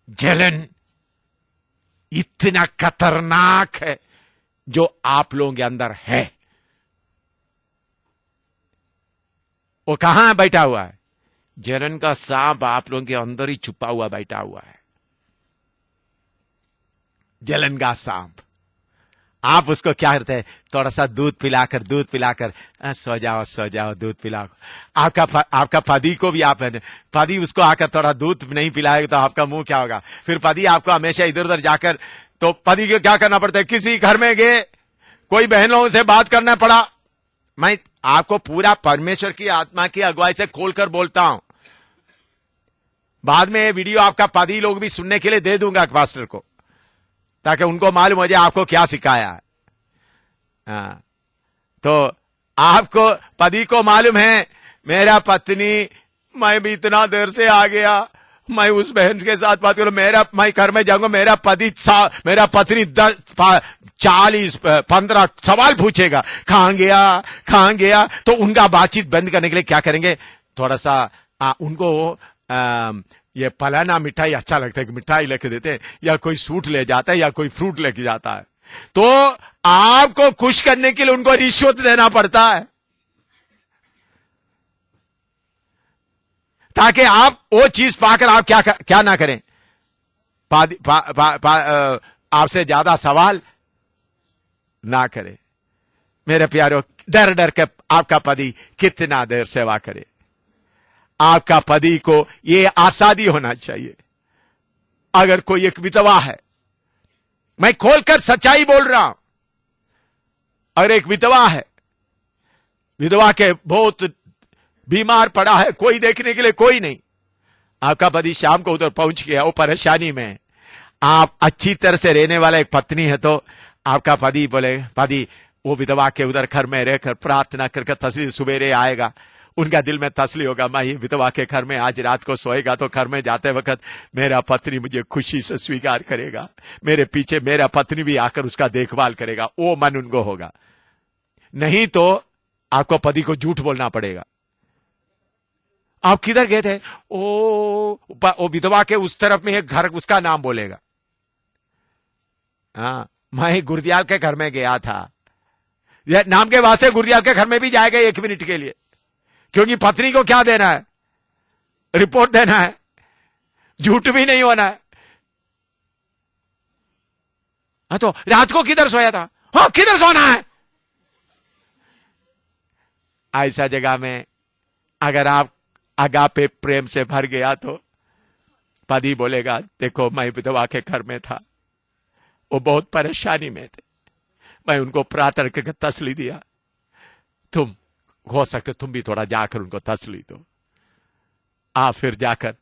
जलन इतना खतरनाक है जो आप लोगों के अंदर है। वो कहां बैठा हुआ है? जलन का सांप आप लोगों के अंदर ही छुपा हुआ बैठा हुआ है। जलन का सांप। आप उसको क्या करते हैं? थोड़ा सा दूध पिलाकर सो जाओ दूध पिलाओ। आपका पति को भी आप पति उसको आकर थोड़ा दूध नहीं पिलाएगा तो आपका मुंह क्या होगा? फिर पति आपको हमेशा इधर उधर जाकर, तो पति को क्या करना पड़ता है? किसी घर में गए, कोई बहन लोगों से बात करना पड़ा। मैं आपको पूरा परमेश्वर की आत्मा की अगुवाई से खोलकर बोलता हूं। बाद में ये वीडियो आपका पति लोग भी सुनने के लिए दे दूंगा पास्टर को, ताकि उनको मालूम हो जाए आपको क्या सिखाया है। हाँ, तो आपको पति को मालूम है मेरा पत्नी, मैं भी इतना देर से आ गया, मैं उस बहन के साथ बात करूं, मैं घर में जाऊंगा, मेरा पत्नी 40-15 सवाल पूछेगा, कहां गया। तो उनका बातचीत बंद करने के लिए क्या करेंगे? थोड़ा सा उनको ये फलाना मिठाई अच्छा लगता है कि मिठाई लेके देते हैं, या कोई सूट ले जाता है, या कोई फ्रूट लेके जाता है। तो आपको खुश करने के लिए उनको रिश्वत देना पड़ता है, ताकि आप वो चीज पाकर आप क्या ना करें, आपसे ज्यादा सवाल ना करें। मेरे प्यारों, डर डर के आपका पति कितना देर सेवा करे। आपका पति को ये आजादी होना चाहिए। अगर कोई एक विधवा है, मैं खोलकर सच्चाई बोल रहा हूं, अगर एक विधवा है, विधवा के बहुत बीमार पड़ा है, कोई देखने के लिए कोई नहीं, आपका पति शाम को उधर पहुंच गया, वो परेशानी में, आप अच्छी तरह से रहने वाला एक पत्नी है, तो आपका पति बोले, पति वो विधवा के उधर घर में रहकर प्रार्थना करके तसली सुबेरे आएगा, उनका दिल में तसली होगा, मैं ये विधवा के घर में आज रात को सोएगा तो घर में जाते वक्त मेरा पत्नी मुझे खुशी से स्वीकार करेगा, मेरे पीछे मेरा पत्नी भी आकर उसका देखभाल करेगा, वो मन उनको होगा। नहीं तो आपको पति को झूठ बोलना पड़ेगा। आप किधर गए थे? वो विधवा के उस तरफ में एक घर, उसका नाम बोलेगा। हाँ, मैं गुरदियाल के घर में गया था, यह नाम के वास्ते गुरदियाल के घर में भी जाएगा 1 मिनट के लिए, क्योंकि पत्नी को क्या देना है? रिपोर्ट देना है, झूठ भी नहीं होना है। हाँ, तो रात को किधर सोया था? हाँ, किधर सोना है? ऐसा जगह में अगर आप अगापे प्रेम से भर गया तो पति बोलेगा, देखो मैं विधवा के घर में था, वो बहुत परेशानी में थे, मैं उनको प्रार्थना करके तसली दिया, तुम हो सकते तुम भी थोड़ा जाकर उनको तसली दो। आप फिर जाकर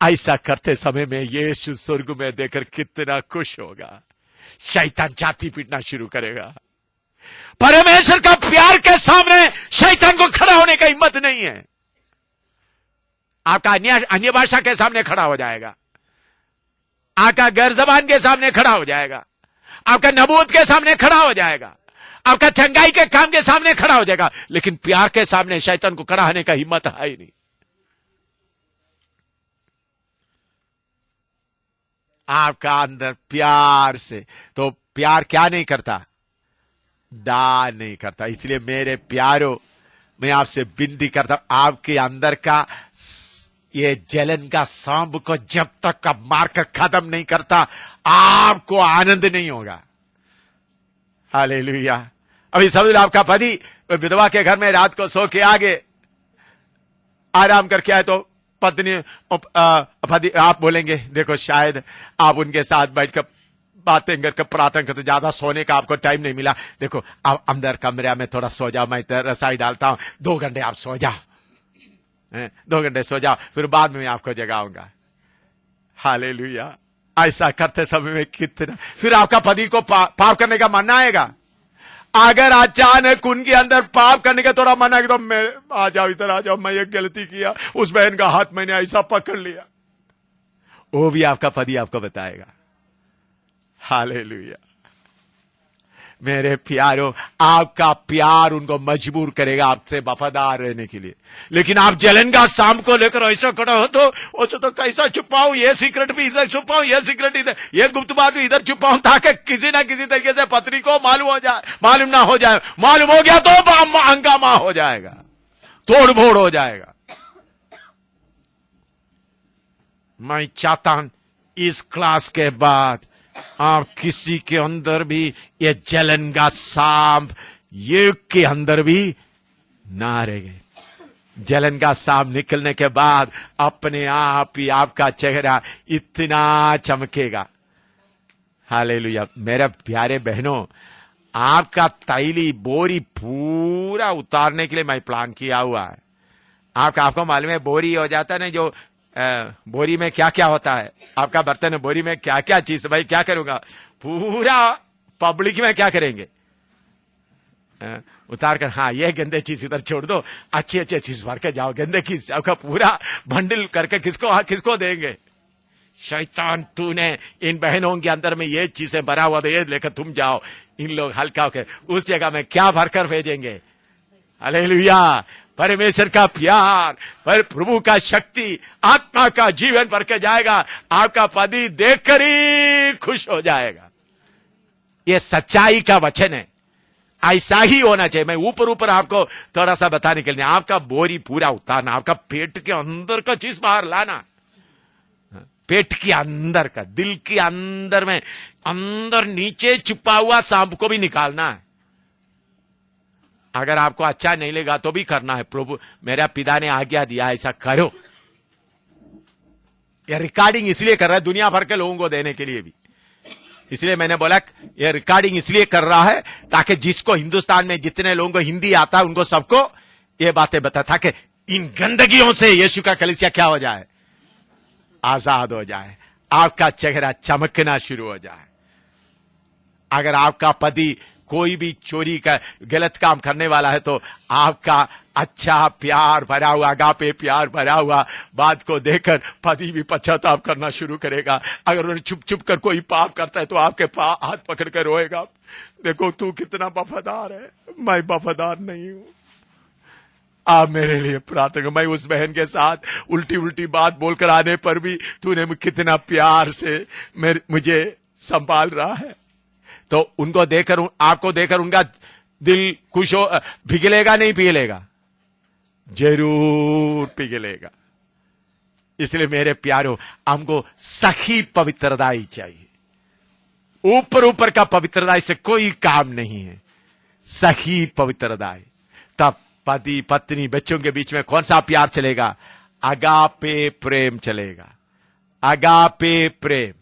ऐसा करते समय में यीशु स्वर्ग में देखकर कितना खुश होगा। शैतान छाती पीटना शुरू करेगा। परमेश्वर का प्यार के सामने शैतान को खड़ा होने का हिम्मत नहीं है। आपका अन्य भाषा के सामने खड़ा हो जाएगा, आपका गैर जबान के सामने खड़ा हो जाएगा, आपका नबूवत के सामने खड़ा हो जाएगा, आपका चंगाई के काम के सामने खड़ा हो जाएगा, लेकिन प्यार के सामने शैतान को खड़ा होने का हिम्मत है ही नहीं। आपका अंदर प्यार से, तो प्यार क्या नहीं करता? डाल नहीं करता। इसलिए मेरे प्यारों, मैं आपसे विनती करता हूं, आपके अंदर का ये जलन का सांप को जब तक आप मारकर खत्म नहीं करता, आपको आनंद नहीं होगा। हालेलुया। अभी समझ लो, आपका पति विधवा के घर में रात को सो के आगे आराम करके आए, तो पत्नी पति आप बोलेंगे, देखो शायद आप उनके साथ बैठकर बातें करके प्रार्थना करते, ज्यादा सोने का आपको टाइम नहीं मिला, देखो आप अंदर कमरे में थोड़ा सो जाओ, मैं रसाई डालता हूं, 2 घंटे आप सो जाओ, 2 घंटे सो जाओ, फिर बाद में आपको जगाऊंगा। हालेलुया। ऐसा करते समय में कितना, फिर आपका पति को पाप करने का मन आएगा। अगर अचानक उनके अंदर पाप करने का थोड़ा मन आएगा, तो मैं आ जाओ, इधर आ जाओ, मैं एक गलती किया, उस बहन का हाथ मैंने ऐसा पकड़ लिया, वो भी आपका पति आपको बताएगा। हालेलुया। मेरे प्यारों, आपका प्यार उनको मजबूर करेगा आपसे वफादार रहने के लिए। लेकिन आप जलन का शाम को लेकर ऐसा खड़ा हो तो कैसा छुपाऊं, ये सीक्रेट भी इधर छुपाऊं, ये सीक्रेट इधर, ये गुप्त बात भी इधर छुपाऊं, ताकि किसी ना किसी तरीके से पत्नी को मालूम ना हो जाए। मालूम हो गया तो हंगामा हो जाएगा, तोड़ फोड़ हो जाएगा। मैं चाहता हूं इस क्लास के बाद आप किसी के अंदर भी ये जलन का सांप युग के अंदर भी ना रहेंगे। जलन का सांप निकलने के बाद अपने आप ही आपका चेहरा इतना चमकेगा। हालेलुया। मेरे प्यारे बहनों, आपका तैली बोरी पूरा उतारने के लिए मैं प्लान किया हुआ है। आपको मालूम है बोरी हो जाता है ना, जो बोरी में क्या क्या होता है, आपका बर्तन है, बोरी में क्या क्या चीज, भाई क्या करूंगा, पूरा पब्लिक में क्या करेंगे, उतार कर, हाँ ये गंदे चीज इधर छोड़ दो, अच्छी अच्छी चीज भर के जाओ, गंदे की आपका पूरा बंडल करके किसको देंगे। शैतान, तूने इन बहनों के अंदर में ये चीजें भरा हुआ, ये लेकर तुम जाओ, इन लोग हल्का होकर उस जगह में क्या भरकर भेजेंगे। हालेलुया। परमेश्वर का प्यार, पर प्रभु का शक्ति आत्मा का जीवन भर के जाएगा। आपका पति देखकर ही खुश हो जाएगा। यह सच्चाई का वचन है, ऐसा ही होना चाहिए। मैं ऊपर आपको थोड़ा सा बताने के लिए, आपका बोरी पूरा उतारना, आपका पेट के अंदर का चीज बाहर लाना, पेट के अंदर का, दिल के अंदर में, अंदर नीचे छुपा हुआ सांप को भी निकालना है। अगर आपको अच्छा नहीं लगा तो भी करना है। प्रभु मेरा पिता ने आज्ञा दिया ऐसा करो। यह रिकॉर्डिंग इसलिए कर रहा है दुनिया भर के लोगों को देने के लिए भी, इसलिए मैंने बोला यह रिकॉर्डिंग इसलिए कर रहा है ताकि जिसको हिंदुस्तान में जितने लोगों को हिंदी आता है उनको सबको ये बातें बता, ताकि इन गंदगियों से यीशु का कलीसिया क्या हो जाए, आजाद हो जाए, आपका चेहरा चमकना शुरू हो जाए। अगर आपका पति कोई भी चोरी का गलत काम करने वाला है तो आपका अच्छा प्यार भरा हुआ, अगापे प्यार भरा हुआ बात को देखकर पति भी पश्चाताप करना शुरू करेगा। अगर उन्हें छुप छुप कर कोई पाप करता है तो आपके हाथ पकड़ कर रोएगा, देखो तू कितना वफादार है, मैं वफादार नहीं हूं। आप मेरे लिए प्रार्थना करो। मैं उस बहन के साथ उल्टी उल्टी बात बोलकर आने पर भी तूने कितना प्यार से मुझे संभाल रहा है। तो उनको देखकर, आपको देखकर उनका दिल खुश हो, पिघलेगा नहीं पिघलेगा, जरूर पिघलेगा। इसलिए मेरे प्यारों, हमको सही पवित्रता ही चाहिए। ऊपर का पवित्रता से कोई काम नहीं है, सही पवित्रता है। तब पति पत्नी बच्चों के बीच में कौन सा प्यार चलेगा? अगापे प्रेम चलेगा, अगापे प्रेम।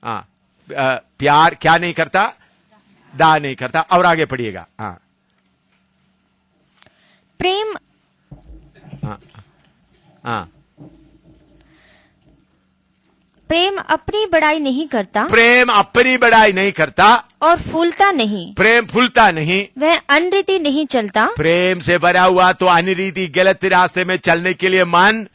हाँ, प्यार क्या नहीं करता? डा नहीं करता। और आगे पढ़िएगा। हाँ, प्रेम, हाँ, हाँ, प्रेम अपनी बड़ाई नहीं करता, प्रेम अपनी बड़ाई नहीं करता और फूलता नहीं, प्रेम फूलता नहीं, वह अनरीति नहीं चलता। प्रेम से भरा हुआ तो अनरीति गलत रास्ते में चलने के लिए मन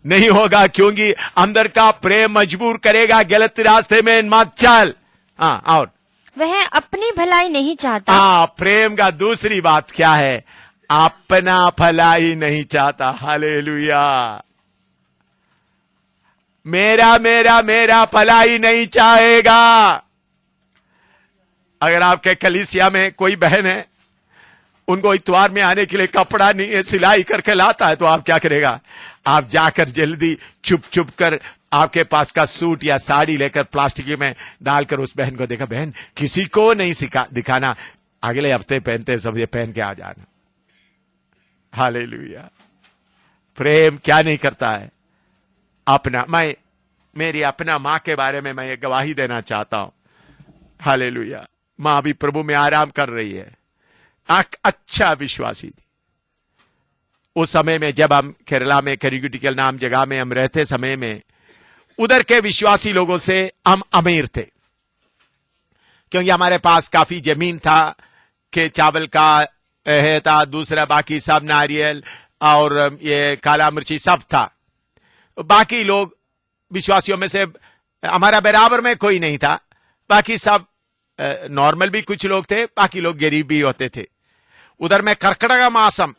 नहीं होगा, क्योंकि अंदर का प्रेम मजबूर करेगा गलत रास्ते में मत चल। हाँ, और वह अपनी भलाई नहीं चाहता। हाँ, प्रेम का दूसरी बात क्या है? अपना भलाई नहीं चाहता। हालेलुया। मेरा भलाई नहीं चाहेगा। अगर आपके कलीसिया में कोई बहन है, उनको इतवार में आने के लिए कपड़ा नहीं है, सिलाई करके लाता है, तो आप क्या करेगा? आप जाकर जल्दी छुप छुप कर आपके पास का सूट या साड़ी लेकर प्लास्टिक में डालकर उस बहन को देखा, बहन किसी को नहीं दिखाना, अगले हफ्ते पहनते सब ये पहन के आ जाना। हालेलुया। प्रेम क्या नहीं करता है? अपना, मेरी अपना मां के बारे में मैं ये गवाही देना चाहता हूं। हालेलुया। मां भी प्रभु में आराम कर रही है, अच्छा विश्वासी थी। उस समय में जब हम केरला में करिगुटिकल नाम जगह में हम रहते समय में, उधर के विश्वासी लोगों से हम अमीर थे, क्योंकि हमारे पास काफी जमीन था, के चावल का है था, दूसरा बाकी सब नारियल और ये काला मिर्ची सब था। बाकी लोग विश्वासियों में से हमारा बराबर में कोई नहीं था, बाकी सब नॉर्मल भी कुछ लोग थे, बाकी लोग गरीब भी होते थे। उधर में कर्कटक मासम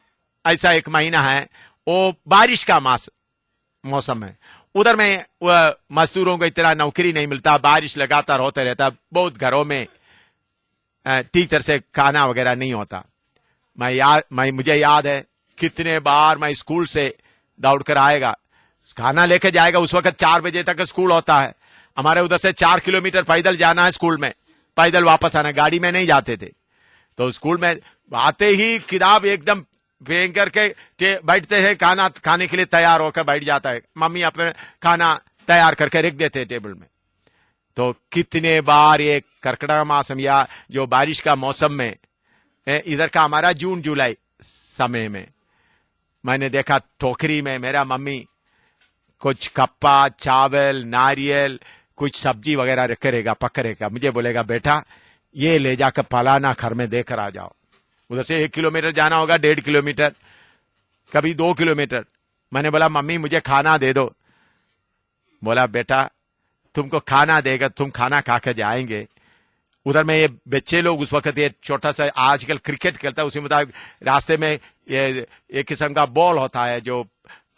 ऐसा एक महीना है, वो बारिश का मौसम है। उधर में मजदूरों को इतना नौकरी नहीं मिलता, बारिश लगातार होते रहता, बहुत घरों में ठीक तरह से खाना वगैरह नहीं होता। मुझे याद है कितने बार मैं स्कूल से दौड़कर आएगा, खाना लेके जाएगा। उस वक्त 4 बजे तक स्कूल होता है। हमारे उधर से 4 किलोमीटर पैदल जाना है स्कूल में, पैदल वापस आना, गाड़ी में नहीं जाते थे। तो स्कूल में आते ही किताब एकदम फेंक करके बैठते हैं, खाना खाने के लिए तैयार होकर बैठ जाता है। मम्मी अपने खाना तैयार करके रख देते हैं टेबल में। तो कितने बार ये कर्कटक मासम या जो बारिश का मौसम में, इधर का हमारा जून जुलाई समय में, मैंने देखा टोकरी में मेरा मम्मी कुछ कप्पा, चावल, नारियल, कुछ सब्जी वगैरह रखेगा, पकड़ेगा। मुझे बोलेगा बेटा ये ले जाकर फलाना घर में देकर आ जाओ। उधर से 1 किलोमीटर जाना होगा, 1.5 किलोमीटर, कभी 2 किलोमीटर। मैंने बोला मम्मी मुझे खाना दे दो। बोला बेटा तुमको खाना देगा, तुम खाना खाकर जाएंगे। उधर में ये बच्चे लोग उस वक्त ये छोटा सा आजकल क्रिकेट खेलता है, उसी मुताबिक रास्ते में ये एक किस्म का बॉल होता है जो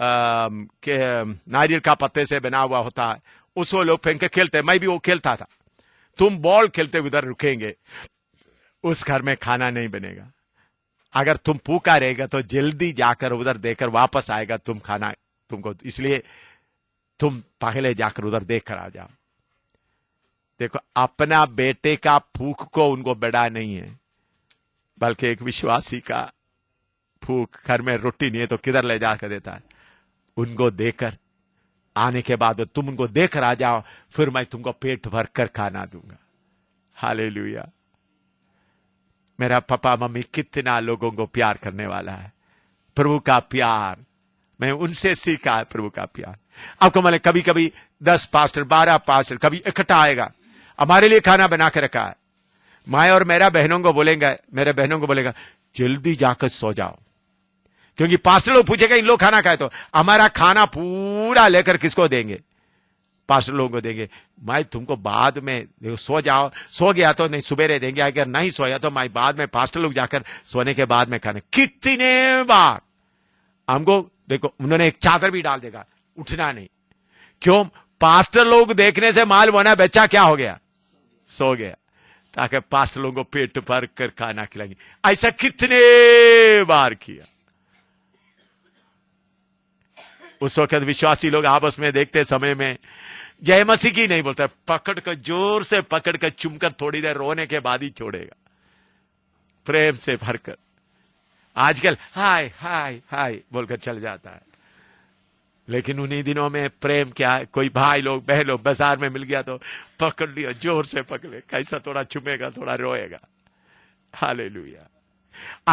नारियल का पत्ते से बना हुआ होता है, उसको लोग फेंक के खेलते। मैं भी वो खेलता था। तुम बॉल खेलते उधर रुकेंगे, उस घर में खाना नहीं बनेगा। अगर तुम भूखा रहेगा तो जल्दी जाकर उधर देकर वापस आएगा तुम खाना तुमको, इसलिए तुम पहले जाकर उधर देखकर आ जाओ। देखो अपना बेटे का भूख को उनको बड़ा नहीं है, बल्कि एक विश्वासी का भूख, घर में रोटी नहीं है तो किधर ले जाकर देता है। उनको देकर आने के बाद तुम उनको देकर आ जाओ, फिर मैं तुमको पेट भर कर खाना दूंगा। हालेलुया। मेरा पापा मम्मी कितना लोगों को प्यार करने वाला है। प्रभु का प्यार मैं उनसे सीखा है, प्रभु का प्यार। आपको मालूम कभी कभी 10 पास्टर 12 पास्टर कभी इकट्ठा आएगा, हमारे लिए खाना बना के रखा है। मैं और मेरे बहनों को बोलेगा जल्दी जाकर सो जाओ, क्योंकि पास्टर लोग पूछेगा इन लोग खाना खाए तो हमारा खाना पूरा लेकर किसको देंगे? पास्टर लोगों को देंगे। मैं तुमको बाद में देखो, सो जाओ, सो गया तो नहीं सुबेरे देंगे, अगर नहीं सोया तो मैं बाद में पास्टर लोग जाकर सोने के बाद में खाने। कितने बार हमको देखो उन्होंने एक चादर भी डाल देगा, उठना नहीं। क्यों? पास्टर लोग देखने से मालूम होना बच्चा क्या हो गया, सो गया, ताकि पास्टर लोगों को पेट भर कर खाना खिलाएंगे। ऐसा कितने बार किया। उस वक्त विश्वासी लोग आपस में देखते समय में जय मसीह की नहीं बोलता, पकड़ कर जोर से पकड़ कर चुमकर थोड़ी देर रोने के बाद ही छोड़ेगा, प्रेम से भरकर। आजकल हाय हाय हाय बोलकर चल जाता है, लेकिन उन्हीं दिनों में प्रेम क्या है? कोई भाई लोग बहन लोग बाजार में मिल गया तो पकड़ लिया, जोर से पकड़े, कैसा थोड़ा चुमेगा थोड़ा रोएगा। हालेलुया।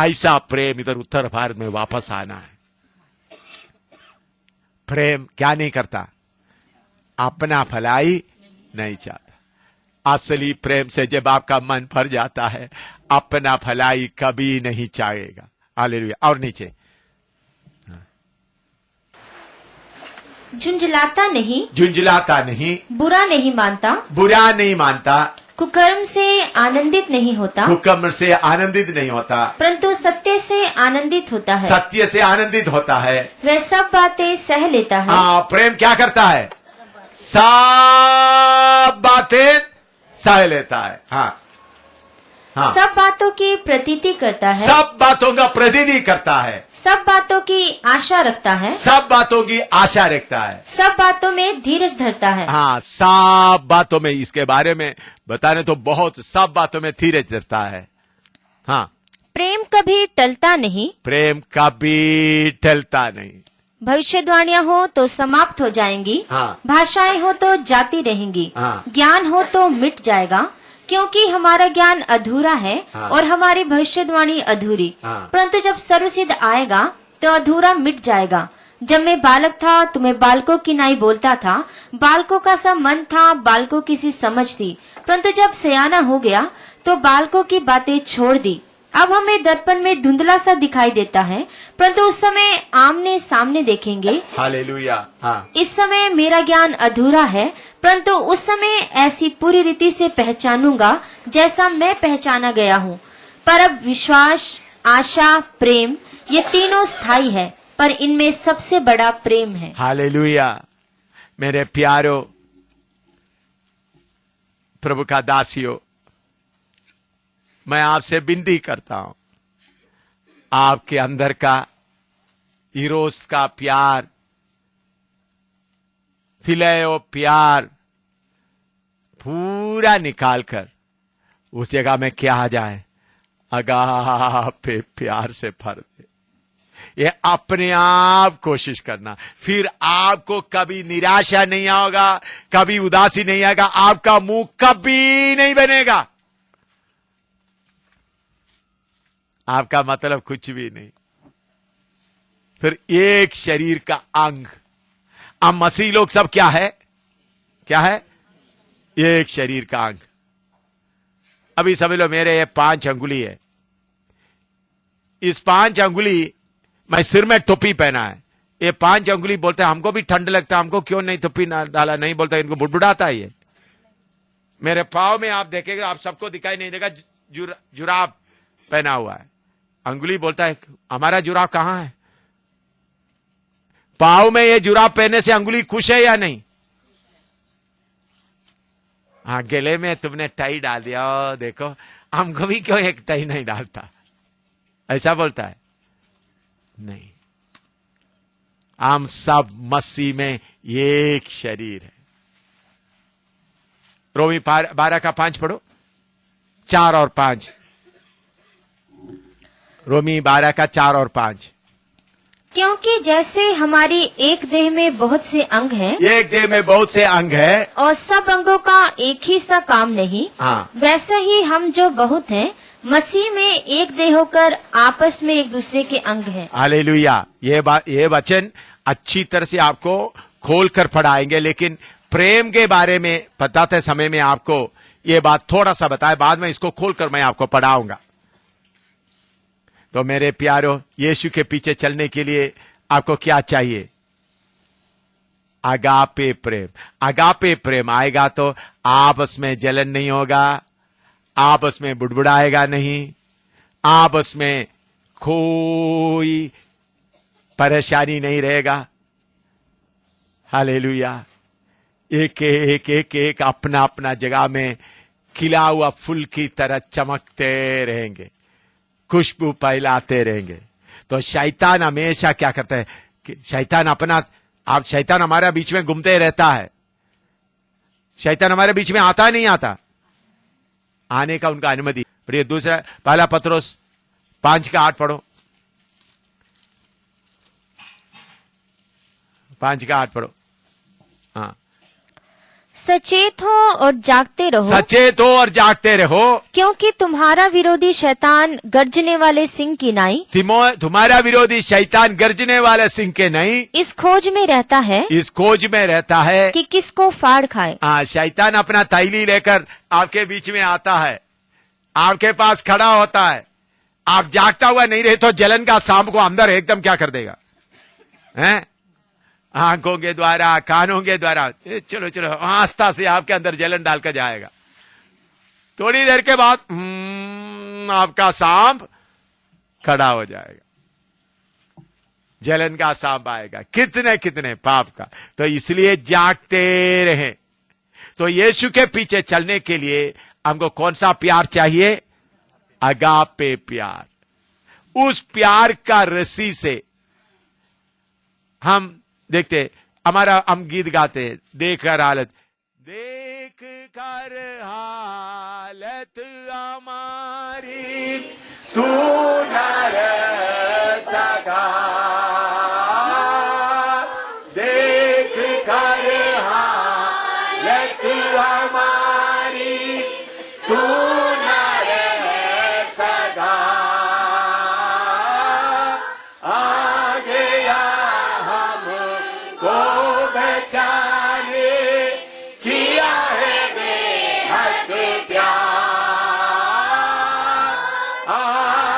ऐसा प्रेम इधर उत्तर भारत में वापस आना है। प्रेम क्या नहीं करता? अपना भलाई नहीं चाहता। असली प्रेम से जब आपका मन भर जाता है, अपना भलाई कभी नहीं चाहेगा। हालेलुया। और नीचे झुंझलाता नहीं, बुरा नहीं मानता, कुकर्म से आनंदित नहीं होता, परंतु सत्य से आनंदित होता है, वह सब बातें सह लेता है। हाँ, प्रेम क्या करता है? सब बातें सह लेता है। हाँ, हाँ। सब बातों की प्रतीति करता है, सब बातों का प्रतीति करता है, सब बातों की आशा रखता है, सब बातों की आशा रखता है, सब बातों में धीरज धरता है। हाँ, सब बातों में, इसके बारे में बताने तो बहुत, सब बातों में धीरज धरता है। हाँ, प्रेम कभी टलता नहीं, भविष्यवाणियां हो तो समाप्त हो जाएंगी, हाँ। भाषाएं हो तो जाती रहेंगी, हाँ। ज्ञान हो तो मिट जाएगा, क्योंकि हमारा ज्ञान अधूरा है, हाँ। और हमारी भविष्यवाणी अधूरी। हाँ। परंतु जब सर्वसिद्ध आएगा तो अधूरा मिट जाएगा। जब मैं बालक था तो मैं बालकों की नाई बोलता था, बालकों का सा मन था, बालकों की सी समझ थी। परंतु जब सयाना हो गया तो बालकों की बातें छोड़ दी। अब हमें दर्पण में धुंधला सा दिखाई देता है, परंतु उस समय आमने सामने देखेंगे। हालेलुया। हाँ, इस समय मेरा ज्ञान अधूरा है, परंतु उस समय ऐसी पूरी रीति से पहचानूंगा जैसा मैं पहचाना गया हूँ। पर अब विश्वास, आशा, प्रेम ये तीनों स्थायी है, पर इनमें सबसे बड़ा प्रेम है। हालेलुया। मेरे प्यारो प्रभु का दासियों, मैं आपसे विनती करता हूं, आपके अंदर का इरोस का प्यार, फिलेओ प्यार पूरा निकालकर उस जगह में क्या आ जाए, अगापे प्यार से भर दे। ये अपने आप कोशिश करना, फिर आपको कभी निराशा नहीं होगा, कभी उदासी नहीं आएगा, आपका मुंह कभी नहीं बनेगा, आपका मतलब कुछ भी नहीं। फिर एक शरीर का अंग, अब मसीह लोग सब क्या है, क्या है, एक शरीर का अंग। अभी समझ लो मेरे ये 5 अंगुली है, इस 5 अंगुली मैं सिर में टोपी पहना है, ये 5 अंगुली बोलते हैं हमको भी ठंड लगता है, हमको क्यों नहीं टोपी डाला, नहीं बोलता, इनको बुड़बुड़ाता है। ये मेरे पाँव में आप देखेंगे, आप सबको दिखाई नहीं देगा, जुराब पहना हुआ है। अंगुली बोलता है हमारा जुराब कहां है। पाँव में ये जुराब पहनने से अंगुली खुश है या नहीं। हाँ, गले में तुमने टाई डाल दिया, देखो हमको भी क्यों एक टाई नहीं डालता, ऐसा बोलता है। नहीं, हम सब मसीह में एक शरीर है। रोमी 12 का 5 पढ़ो, 4 और 5। रोमी 12 का 4 और 5। क्योंकि जैसे हमारी एक देह में बहुत से अंग हैं, एक देह में बहुत से अंग है और सब अंगों का एक ही सा काम नहीं, हाँ, वैसे ही हम जो बहुत हैं मसीह में एक देह होकर आपस में एक दूसरे के अंग हैं। हालेलुया। ये वचन अच्छी तरह से आपको खोल कर पढ़ाएंगे, लेकिन प्रेम के बारे में बताते समय में आपको ये बात थोड़ा सा बताए, बाद में इसको खोलकर मैं आपको पढ़ाऊंगा। तो मेरे प्यारो, यीशु के पीछे चलने के लिए आपको क्या चाहिए, अगापे प्रेम। अगापे प्रेम आएगा तो आपस में जलन नहीं होगा, आपस में बुड़बुड़ाएगा नहीं, आपस में कोई परेशानी नहीं रहेगा। हालेलुया। एक अपना अपना जगह में खिला हुआ फूल की तरह चमकते रहेंगे, खुशबू फैलाते रहेंगे। तो शैतान हमेशा क्या करता है कि शैतान हमारे बीच में घूमते रहता है। शैतान हमारे बीच में आता नहीं आता, आने का उनका अनुमति। पढ़िए दूसरा, पहला पत्रोस 5 का 8 पढ़ो, 5 का 8 पढ़ो। हाँ, सचेत हो और जागते रहो, सचेत हो और जागते रहो, क्योंकि तुम्हारा विरोधी शैतान गर्जने वाले सिंह की नाई, तुम्हारा विरोधी शैतान गर्जने वाले सिंह के नहीं, इस खोज में रहता है, इस खोज में रहता है कि किसको फाड़ खाए। हाँ, शैतान अपना तैली लेकर आपके बीच में आता है, आपके पास खड़ा होता है। आप जागता हुआ नहीं रहे तो जलन का सांप को अंदर एकदम क्या कर देगा, हैं? आंखों के द्वारा, कानों के द्वारा, चलो चलो आस्था से आपके अंदर जलन डालकर जाएगा। थोड़ी देर के बाद आपका सांप खड़ा हो जाएगा, जलन का सांप आएगा, कितने कितने पाप का। तो इसलिए जागते रहें। तो यीशु के पीछे चलने के लिए हमको कौन सा प्यार चाहिए, अगापे प्यार। उस प्यार का रस्सी से हम देखते, हम गीत गाते, देख कर हालत, देख कर हालत हमारी तू न रह सका, देख कर हालत हमारी तू न रह सका, आ गया को बचाने, किया है बेहद प्यार, आ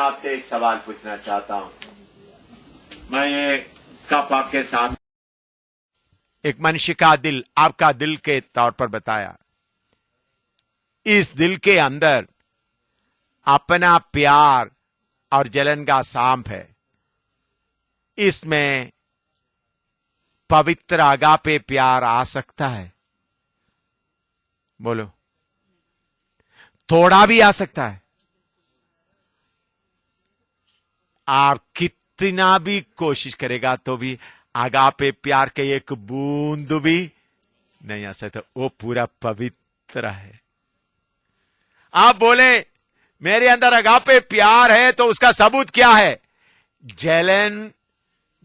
आपसे एक सवाल पूछना चाहता हूं। मैं ये कप आपके सामने एक मनुष्य का दिल, आपका दिल के तौर पर बताया। इस दिल के अंदर अपना प्यार और जलन का सांप है। इसमें पवित्र आगापे प्यार आ सकता है? बोलो। थोड़ा भी आ सकता है। आप कितना भी कोशिश करेगा तो भी आगापे प्यार के एक बूंद भी नहीं आ सकता। वो पूरा पवित्र है। आप बोले मेरे अंदर आगापे प्यार है तो उसका सबूत क्या है? जलन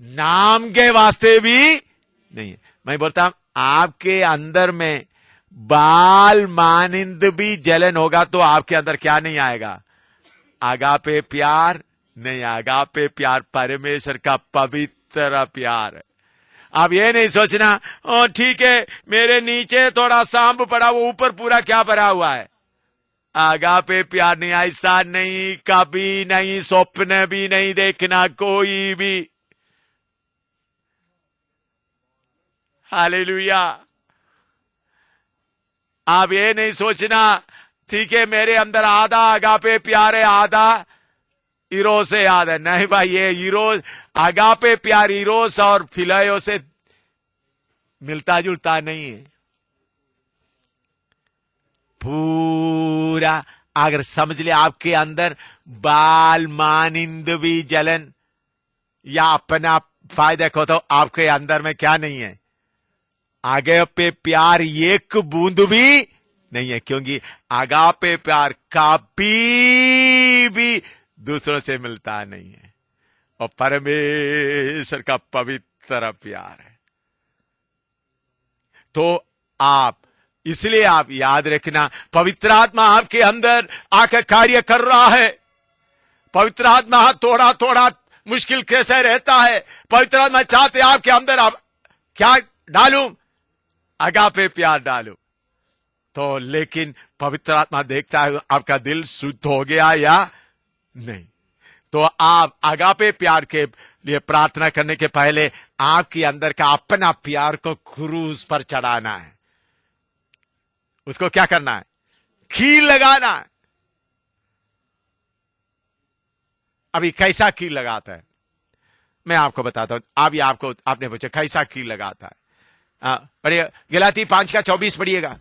नाम के वास्ते भी नहीं है। मैं बोलता हूं आपके अंदर में बाल मानिंद भी जलन होगा तो आपके अंदर क्या नहीं आएगा? आगापे प्यार नहीं। आगापे प्यार परमेश्वर का पवित्र प्यार है। आप ये नहीं सोचना ओ ठीक है मेरे नीचे थोड़ा सांप पड़ा, वो ऊपर पूरा क्या भरा हुआ है। आगापे प्यार नहीं, ऐसा नहीं, कभी नहीं, स्वप्न भी नहीं देखना कोई भी। हालेलुया। आप ये नहीं सोचना ठीक है मेरे अंदर आधा आगापे प्यार है, आधा इरोस से याद है। नहीं भाई, ये इरोस आगापे प्यार इरोस और फिलायो से मिलता जुलता नहीं है। पूरा अगर समझ ले आपके अंदर बाल मानिंद भी जलन या अपना फायदे को, तो आपके अंदर में क्या नहीं है? आगे पे प्यार एक बूंद भी नहीं है, क्योंकि आगापे प्यार कभी भी दूसरों से मिलता नहीं है और परमेश्वर का पवित्र प्यार है। तो आप, इसलिए आप याद रखना, पवित्र आत्मा आपके अंदर आकर कार्य कर रहा है। पवित्र आत्मा थोड़ा थोड़ा मुश्किल कैसे रहता है, पवित्र आत्मा चाहते आपके अंदर आप क्या डालूं? आगापे प्यार डालूं। तो लेकिन पवित्र आत्मा देखता है आपका दिल शुद्ध हो गया या नहीं। तो आप आगापे प्यार के लिए प्रार्थना करने के पहले आपके अंदर का अपना प्यार को क्रूस पर चढ़ाना है। उसको क्या करना है? कील लगाना है। अभी कैसा कील लगाता है मैं आपको बताता हूं। अभी आपने पूछा कैसा कील लगाता है। पढ़िए गलाती 5:24 पढ़िएगा।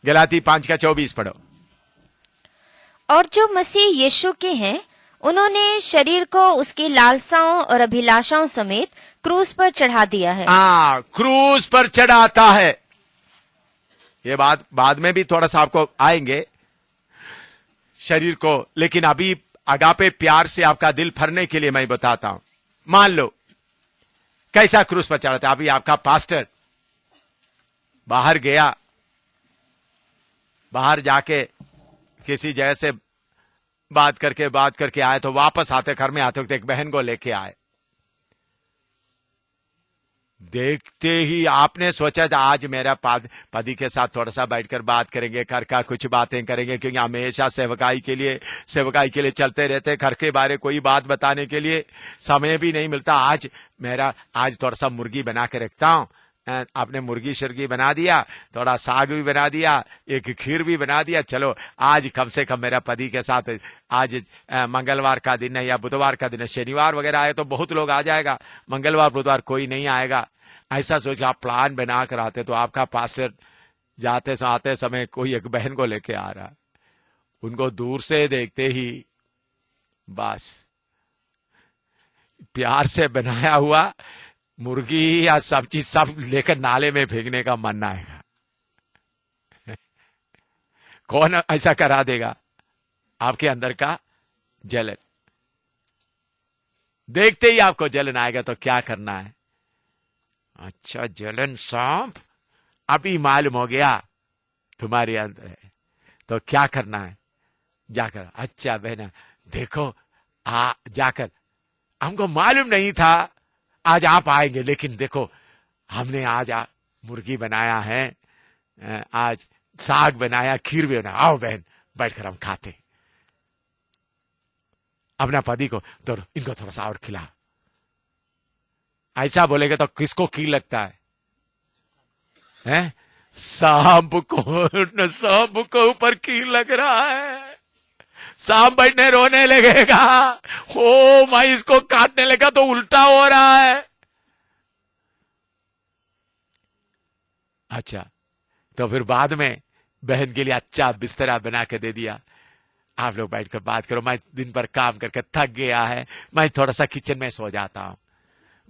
गलाती 5:24 पढ़ो। और जो मसीह यीशु के हैं, उन्होंने शरीर को उसकी लालसाओं और अभिलाषाओं समेत क्रूस पर चढ़ा दिया है। क्रूस पर चढ़ाता है। ये बात बाद में भी थोड़ा सा आपको आएंगे शरीर को, लेकिन अभी आगापे प्यार से आपका दिल भरने के लिए मैं बताता हूं। मान लो कैसा क्रूस पर चढ़ाता है। अभी आपका पास्टर बाहर गया, बाहर जाके किसी जगह से बात करके आए, तो वापस आते घर में आते वक्त एक बहन को लेके आए। देखते ही आपने सोचा था आज मेरा पति के साथ थोड़ा सा बैठकर बात करेंगे, घर का कुछ बातें करेंगे, क्योंकि हमेशा सेवकाई के लिए चलते रहते, घर के बारे कोई बात बताने के लिए समय भी नहीं मिलता। आज थोड़ा सा मुर्गी बना के रखता हूं। आपने मुर्गी शर्गी बना दिया, थोड़ा साग भी बना दिया, एक खीर भी बना दिया। चलो आज कम से कम मेरा पति के साथ, आज मंगलवार का दिन है या बुधवार का दिन है, शनिवार वगैरह आए तो बहुत लोग आ जाएगा, मंगलवार बुधवार कोई नहीं आएगा। ऐसा सोच आप प्लान बना कर आते, तो आपका पास्टर आते समय कोई एक बहन को लेके आ रहा, उनको दूर से देखते ही बस प्यार से बनाया हुआ मुर्गी या सब्जी सब लेकर नाले में फेंकने का मन आएगा। कौन ऐसा करा देगा? आपके अंदर का जलन। देखते ही आपको जलन आएगा, तो क्या करना है? अच्छा, जलन सांप अभी मालूम हो गया तुम्हारे अंदर है, तो क्या करना है? जाकर, अच्छा बहना देखो, जाकर, हमको मालूम नहीं था आज आप आएंगे, लेकिन देखो हमने आज मुर्गी बनाया है, आज साग बनाया, खीर भी बनाया, आओ बहन बैठकर हम खाते। अपना पति को तो इनको थोड़ा सा और खिला। ऐसा बोलेगा तो किसको कील लगता है? सांप को ऊपर कील लग रहा है। सांप बैठने रोने लगेगा, ओ मैं इसको काटने लगा तो उल्टा हो रहा है। अच्छा, तो फिर बाद में बहन के लिए अच्छा बिस्तरा बना के दे दिया, आप लोग बैठकर बात करो, मैं दिन भर काम करके थक गया है, मैं थोड़ा सा किचन में सो जाता हूं,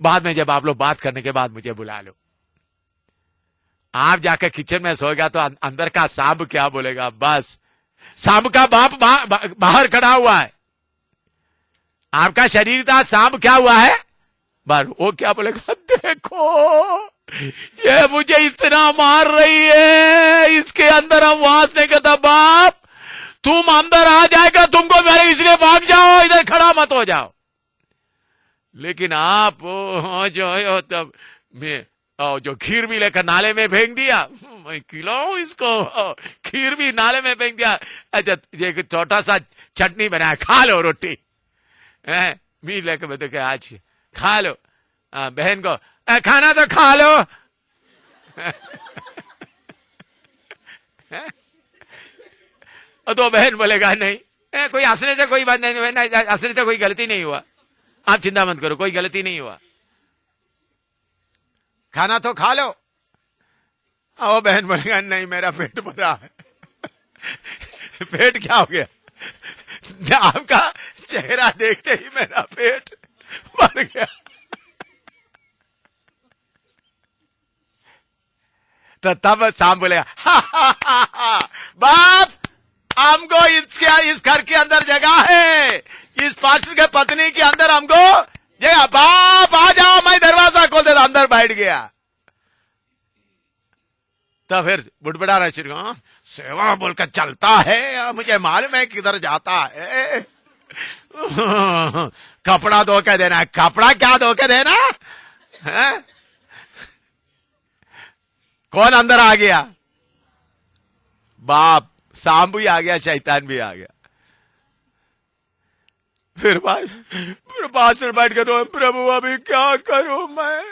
बाद में जब आप लोग बात करने के बाद मुझे बुला लो। आप जाकर किचन में सोएगा तो अंदर का सांप क्या बोलेगा? बस सांप का बाप बाहर खड़ा हुआ है, आपका शरीर था, सांप क्या हुआ है बाहर। वो क्या बोलेगा? देखो ये मुझे इतना मार रही है, इसके अंदर हम वास नहीं करता। बाप तुम अंदर आ जाएगा, तुमको मेरे इसलिए भाग जाओ, इधर खड़ा मत हो जाओ। लेकिन आप जो तब मैं जो खीर भी लेकर नाले में फेंक दिया, मैं खिलाऊं इसको, खीर भी नाले में फेंक दिया। अच्छा ये छोटा सा चटनी बनाया, खा लो रोटी, मीट लेकर मैं तो आज खा लो। बहन को खाना तो खा लो। तो बहन बोलेगा नहीं, कोई हंसने से कोई बात नहीं, हंसने से कोई गलती नहीं हुआ, आप चिंता मत करो, कोई गलती नहीं हुआ, खाना तो खा लो। बहन बोलेगा नहीं मेरा पेट भरा है। पेट क्या हो गया? आपका चेहरा देखते ही मेरा पेट भर गया। तो तब शाम बोलेगा, हा हा हा हा, बाप हमको इस घर के अंदर जगह है, इस पास्टर के पत्नी के अंदर हमको जगह, बाप आ जाओ, मैं दरवाजा खोल देता, अंदर बैठ गया। तो फिर बुड़बुड़ाना शुरू, सेवा बोलकर चलता है, मुझे मालूम है किधर जाता है। कपड़ा धो के देना है, कपड़ा क्या धो के देना है? कौन अंदर आ गया? बाप, सांप भी आ गया, शैतान भी आ गया। फिर पास्टर बैठ कर, प्रभु अभी क्या करूं मैं,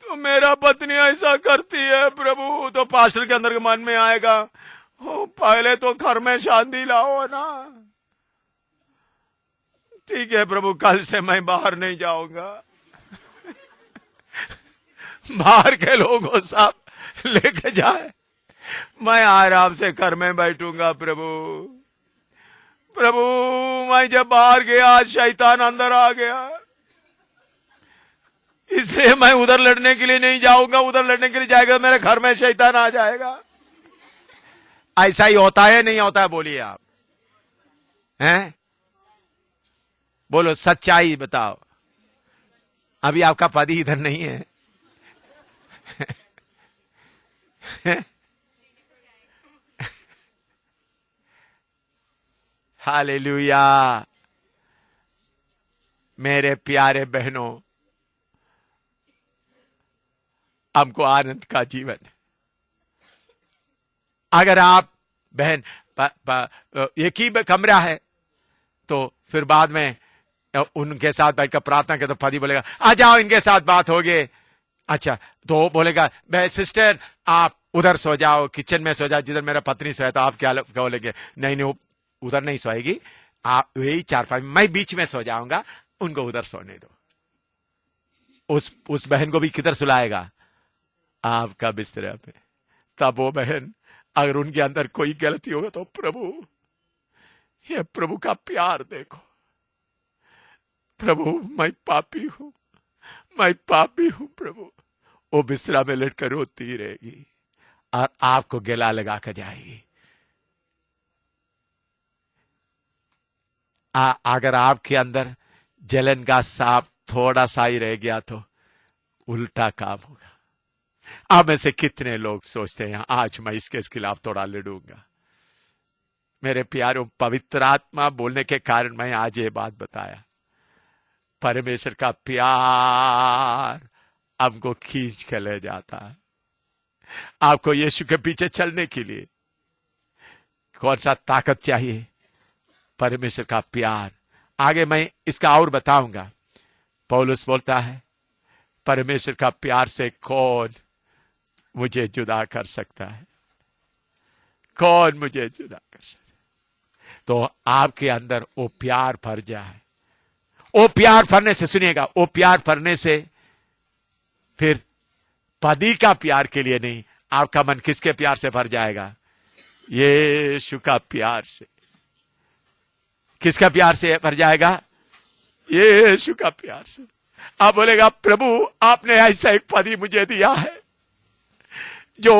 तो मेरा पत्नी ऐसा करती है प्रभु। तो पास्टर के अंदर के मन में आएगा, पहले तो घर में शांति लाओ ना। ठीक है प्रभु, कल से मैं बाहर नहीं जाऊंगा, बाहर के लोगों सब लेके जाए, मैं आराम से घर में बैठूंगा प्रभु। प्रभु मैं जब बाहर गया, शैतान अंदर आ गया, इसलिए मैं उधर लड़ने के लिए नहीं जाऊंगा। उधर लड़ने के लिए जाएगा मेरे घर में शैतान आ जाएगा। ऐसा ही होता है नहीं होता है? बोलिए आप, हैं? बोलो सच्चाई बताओ। अभी आपका पति इधर नहीं है। हालेलुया। मेरे प्यारे बहनों, हमको आनंद का जीवन है। अगर आप बहन एक ही कमरा है तो फिर बाद में उनके साथ बैठकर प्रार्थना के, तो पति बोलेगा आ जाओ इनके साथ बात हो गए। अच्छा, तो बोलेगा सिस्टर आप उधर सो जाओ, किचन में सो जाओ जिधर मेरा पत्नी सोया। तो आप क्या बोलेंगे? नहीं उधर नहीं सोएगी, आप यही चारपाई, मैं बीच में सो जाऊंगा, उनको उधर सोने दो। उस बहन को भी किधर सुलाएगा? आपका बिस्तरा पे। तब वो बहन, अगर उनके अंदर कोई गलती होगा तो प्रभु, ये प्रभु का प्यार देखो, प्रभु मैं पापी हूं, मैं पापी हूं प्रभु। वो बिस्तरा में लेटकर रोती रहेगी और आपको गला लगा कर जाएगी। अगर आपके अंदर जलन का सांप थोड़ा सा ही रह गया तो उल्टा काम होगा। आप में से कितने लोग सोचते हैं आज मैं इसके खिलाफ थोड़ा लड़ूंगा? मेरे प्यारों, पवित्र आत्मा बोलने के कारण मैं आज ये बात बताया। परमेश्वर का प्यार हमको खींच के ले जाता है। आपको यीशु के पीछे चलने के लिए कौन सा ताकत चाहिए? परमेश्वर का प्यार। आगे मैं इसका और बताऊंगा। पौलुस बोलता है, परमेश्वर का प्यार से कौन मुझे जुदा कर सकता है? कौन मुझे जुदा कर सकता है? तो आपके अंदर वो प्यार भर जाए। वो प्यार भरने से, सुनिएगा, वो प्यार भरने से फिर पति का प्यार के लिए नहीं, आपका मन किसके प्यार से भर जाएगा? यीशु का प्यार से। किसका प्यार से भर जाएगा? यीशु का प्यार से। आप बोलेगा, प्रभु आपने ऐसा एक पति मुझे दिया है जो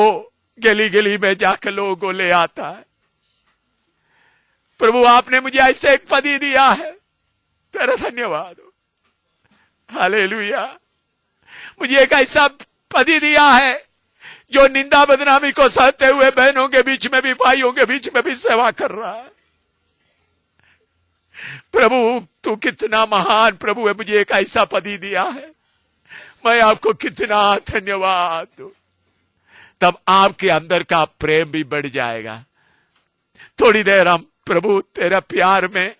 गली गली में जाकर लोगों को ले आता है। प्रभु आपने मुझे ऐसे एक पति दिया है, तेरा धन्यवाद हो। हालेलुया। मुझे एक ऐसा पति दिया है जो निंदा बदनामी को सहते हुए बहनों के बीच में भी, भाइयों के बीच में भी सेवा कर रहा है। प्रभु तू कितना महान प्रभु है, मुझे एक ऐसा पति दिया है, मैं आपको कितना धन्यवाद दूं। तब आपके अंदर का प्रेम भी बढ़ जाएगा। थोड़ी देर हम प्रभु तेरा प्यार में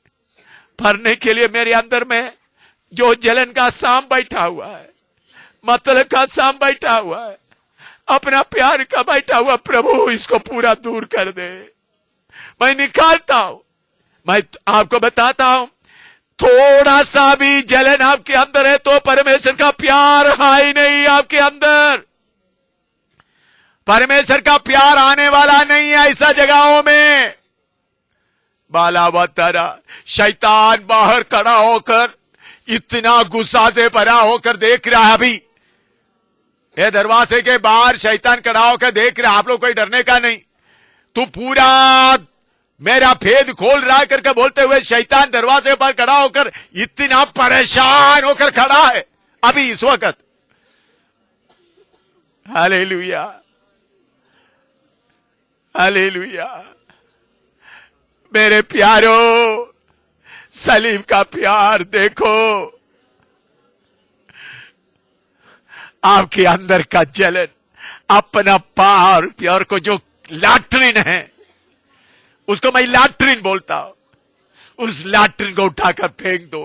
भरने के लिए, मेरे अंदर में जो जलन का सांप बैठा हुआ है, मतलब का सांप बैठा हुआ है, अपना प्यार का बैठा हुआ, प्रभु इसको पूरा दूर कर दे। मैं निकालता हूं। मैं आपको बताता हूं, थोड़ा सा भी जलन आपके अंदर है तो परमेश्वर का प्यार है ही नहीं आपके अंदर। परमेश्वर का प्यार आने वाला नहीं है ऐसा जगहों में। बालावतारा शैतान बाहर खड़ा होकर इतना गुस्सा से भरा होकर देख रहा है। अभी ये दरवाजे के बाहर शैतान खड़ा होकर देख रहा है। आप लोग कोई डरने का नहीं। तू पूरा मेरा भेद खोल रहा करके बोलते हुए शैतान दरवाजे पर खड़ा होकर इतना परेशान होकर खड़ा है अभी इस वक्त। Hallelujah, hallelujah. मेरे प्यारो, सलीम का प्यार देखो। आपके अंदर का जलन, अपना पार प्यार को जो लैट्रिन है, उसको मैं लैट्रिन बोलता हूं, उस लैट्रिन को उठाकर फेंक दो।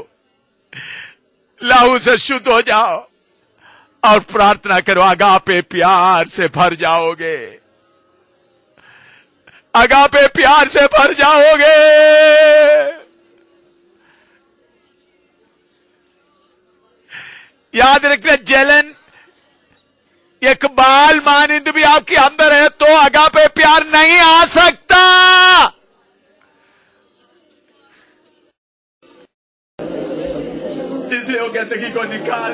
लहू से शुद्ध हो जाओ और प्रार्थना करो, अगापे प्यार से भर जाओगे, अगापे प्यार से भर जाओगे। याद रखना, जलन एक बाल मानिंद भी आपके अंदर है तो अगापे प्यार नहीं आ सकता। इसलिए वो कहते कि को निकाल।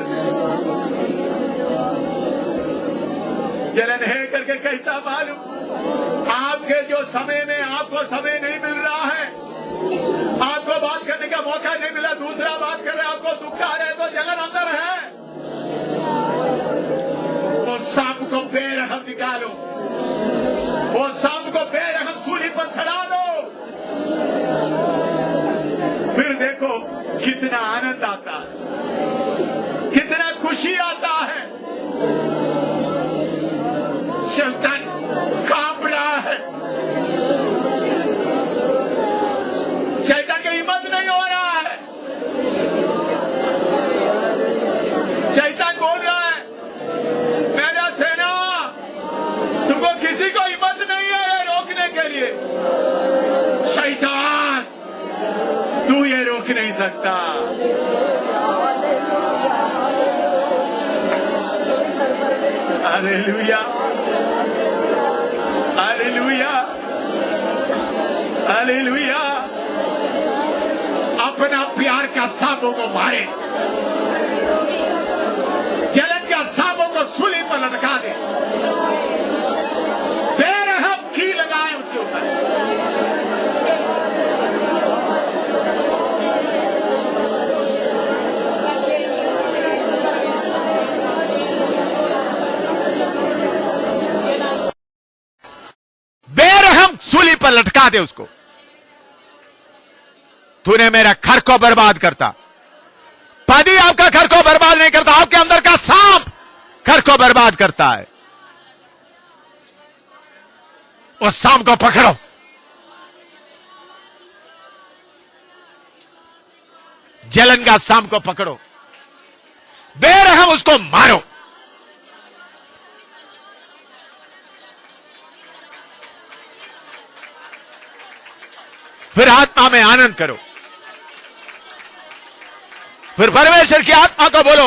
जलन है करके कैसा मालूम? आपके जो समय में आपको समय नहीं मिल रहा है, आपको बात करने का मौका नहीं मिला, दूसरा बात कर रहे, आपको दुख आ रहा है तो जलन अंदर है। वो सांप को बेरहम निकालो, वो सांप को बेरहम सूली पर चढ़ा दो, फिर देखो कितना आनंद आता है, कितना खुशी आता है। शैतान कांप रहा है, शैतान की हिम्मत नहीं हो रहा है। शैतान बोल रहा है, मेरा सेना, तुमको किसी को हिम्मत नहीं है रोकने के लिए। शैतान, तू ये रोक नहीं सकता। Hallelujah, hallelujah, hallelujah. अपना प्यार का सांपों को मारे, जलन का सांपों को सूली पर लटका दे, बेरहम घी लगाए उसके ऊपर। बेरहम सूली पर लटका दे उसको। तूने मेरा घर को बर्बाद करता, पति आपका घर को बर्बाद नहीं करता, आपके अंदर का सांप घर को बर्बाद करता है। उस सांप को पकड़ो, जलन का सांप को पकड़ो, बेरहम उसको मारो। फिर आत्मा में आनंद करो, फिर परमेश्वर की आत्मा को बोलो,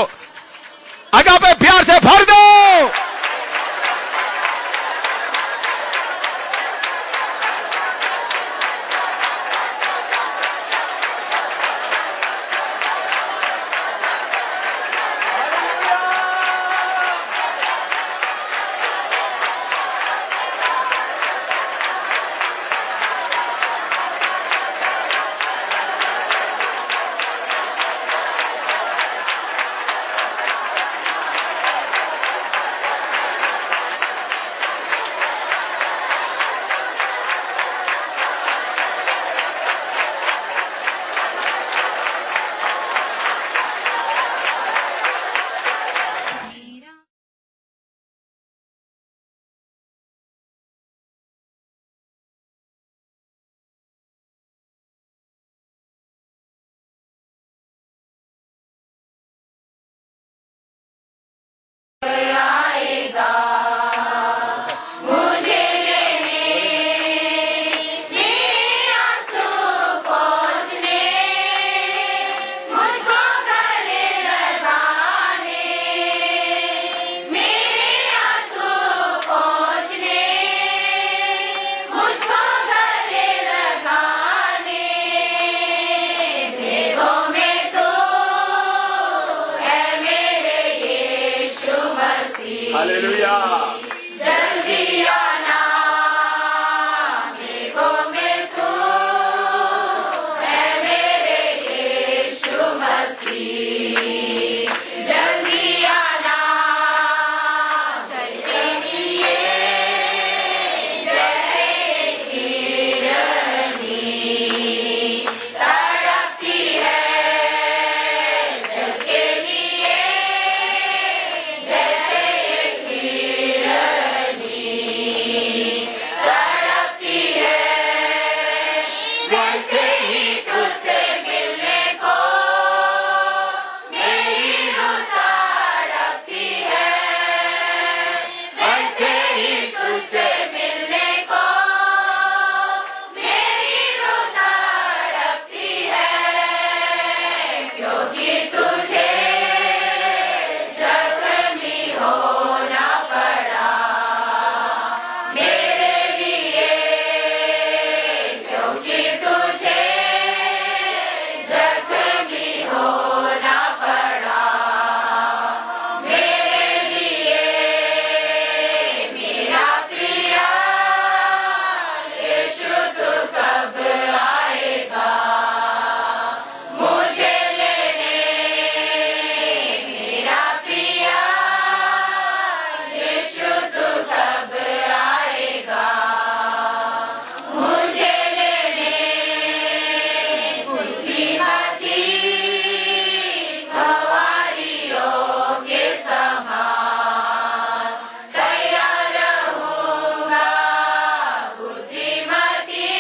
अगापे प्यार से भर दो। हालेलुया। जल्दी आना मेघों में तू है मेरे यीशु मसीह। जल्दी आना चलते लिए जैसे हिरनी तड़पती है, जल के लिए जैसे हिरनी तड़पती है, वैसे ही तुझसे मिलने को मेरी रूह तड़पती है, वैसे ही तुझसे मिलने को मेरी रूह तड़पती है, क्योंकि तुझे जख्मी होना पड़ा मेरे लिए, क्योंकि तुझे जख्मी होना पड़ा मेरे लिए। मेरा प्रिया यीशु तू कब आएगा मुझे लेने? मेरा प्रिया यीशु तू कब आएगा मुझे लेने? बुद्धिमती गवारियों के समान तैयार रहूंगा, बुद्धिमती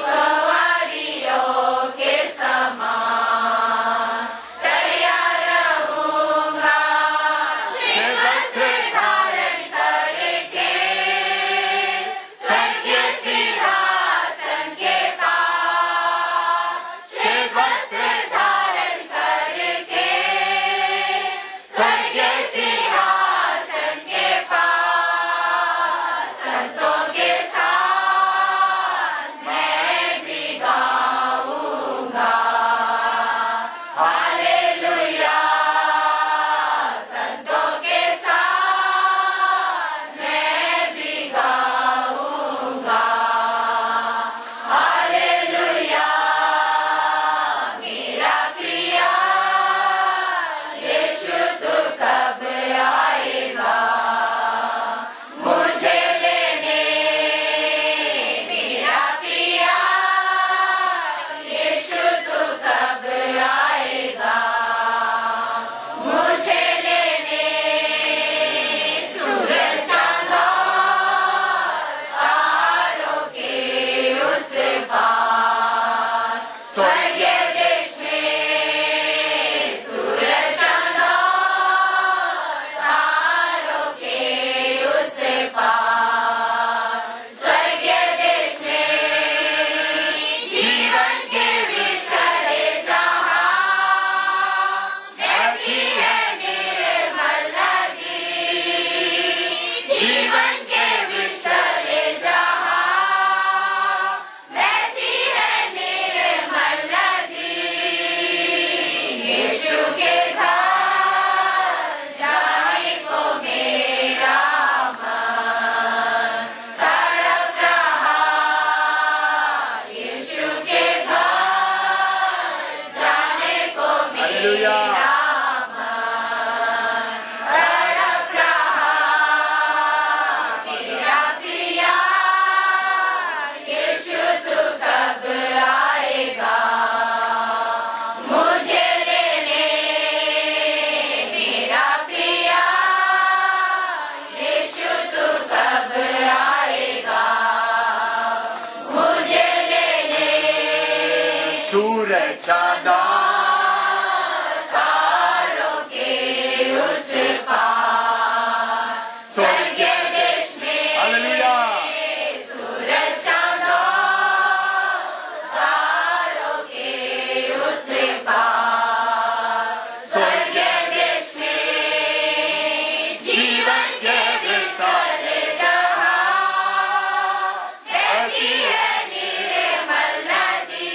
गवारियों के समान तैयार रहूंगा। श्वेत वस्त्र धारण करके सत्य सिंहासन के पास, श्वेत वस्त्र धारण करके सत्य सिंहासन के पास, संतों के साथ मैं भी गाऊंगा हालेलुया। संतों के साथ मैं भी गाऊंगा हालेलुया। मेरा प्रिया यीशु तू कब आएगा मुझे लेने? मेरा प्रिया यीशु तू कब आएगा मुझे लेने? सूरज चांद और तारों के उस पार स्वर्गीय देश में, सूरज चांद और तारों के उस पार स्वर्गीय देश में, जीवन के विषय जहाँ बहती है निर्मल नदी, जीवन के विषय जहाँ बहती है निर्मल नदी, यीशु के घर जाने को मेरा मन तड़प रहा, यीशु के घर जाने को मेरा मन तड़प रहा। मेरा प्रिया यीशु तू कब आएगा मुझे लेने? मेरा प्रिया यीशु तू कब आएगा मुझे लेने? सूरज चांद तारों के उस पार स्वर्गीय देश में, हालेलुया। सूरज चांद और तारों के उस पार स्वर्गीय देश में, जीवन के विषय जहाँ बहती है निर्मल नदी,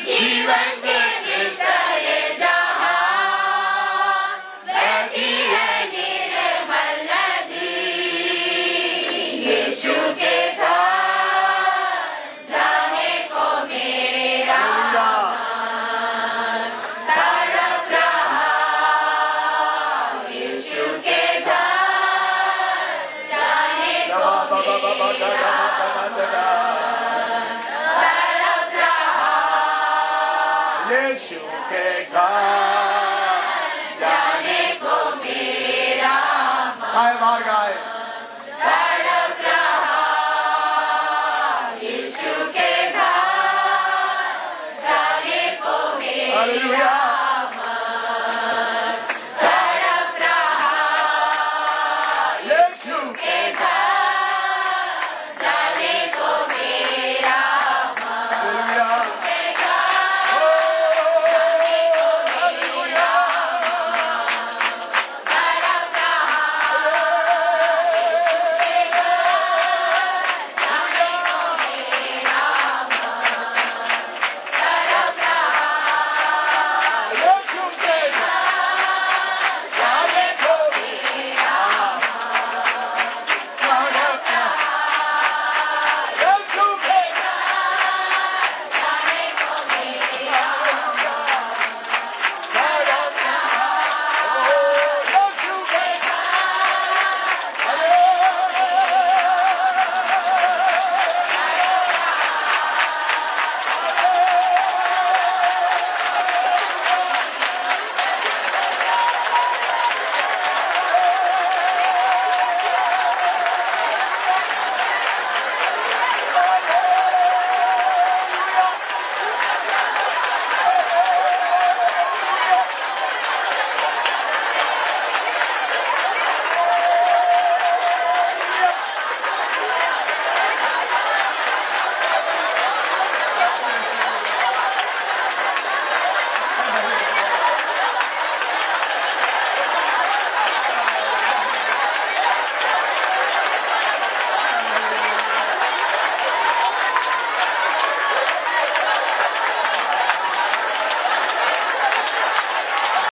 जीवन के विषय जहाँ बहती रखेगा